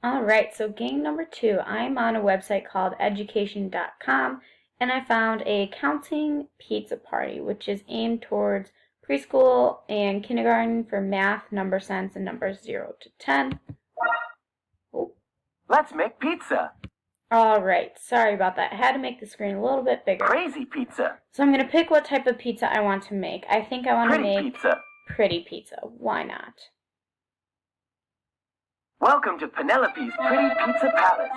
All right, so game number 2. I'm on a website called education.com and I found a counting pizza party, which is aimed towards preschool and kindergarten for math, number sense, and numbers 0 to 10. Oh. Let's make pizza. All right, sorry about that. I had to make the screen a little bit bigger. Crazy pizza. So I'm going to pick what type of pizza I want to make. I think I want to make pizza. Pretty pizza. Why not? Welcome to Penelope's Pretty Pizza Palace.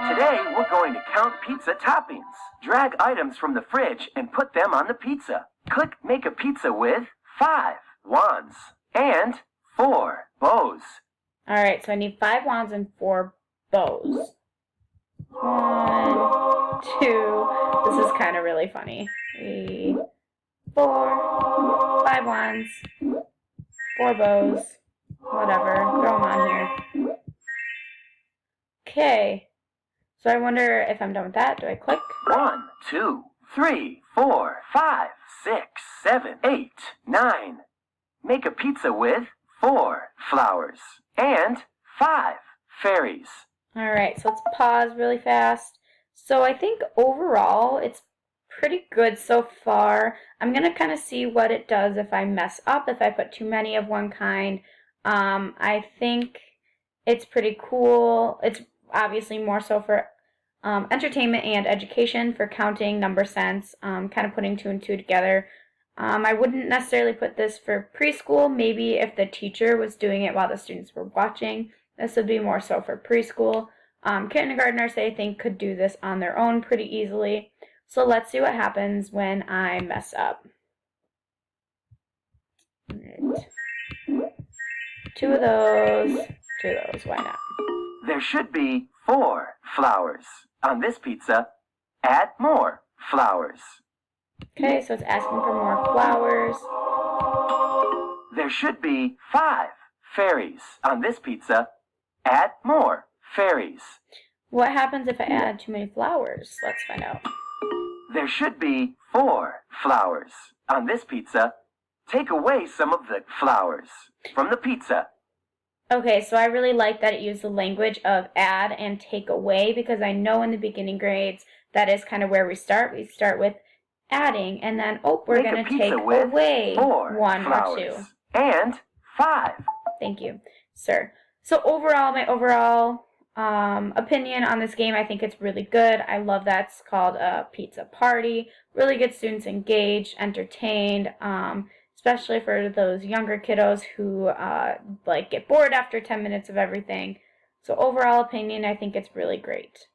Today, we're going to count pizza toppings. Drag items from the fridge and put them on the pizza. Click Make a Pizza with 5 wands and 4 bows. All right, so I need 5 wands and 4 bows. 1, 2. This is kind of really funny. 3, 4, 5 wands, 4 bows. Whatever, throw them on here. Okay, so I wonder if I'm done with that. Do I click? 1, 2, 3, 4, 5, 6, 7, 8, 9. Make a pizza with 4 flowers and 5 fairies. All right, so let's pause really fast. So I think overall it's pretty good so far. I'm going to kind of see what it does if I mess up, if I put too many of one kind. I think it's pretty cool. It's obviously more so for entertainment and education, for counting, number sense, kind of putting 2 and 2 together. I wouldn't necessarily put this for preschool. Maybe if the teacher was doing it while the students were watching, this would be more so for preschool. Kindergartners, I think, could do this on their own pretty easily. So let's see what happens when I mess up. All right. 2 of those, why not? There should be 4 flowers. On this pizza, add more flowers. Okay, so it's asking for more flowers. There should be 5 fairies. On this pizza, add more fairies. What happens if I add too many flowers? Let's find out. There should be 4 flowers. On this pizza, take away some of the flowers from the pizza. Okay, so I really like that it used the language of add and take away, because I know in the beginning grades that is kind of where we start. We start with adding, and then, we're going to take away 4 1 flowers or 2. And 5. Thank you, sir. So overall, my overall opinion on this game, I think it's really good. I love that it's called a pizza party. Really good students engaged, entertained, especially for those younger kiddos who get bored after 10 minutes of everything. So overall opinion, I think it's really great.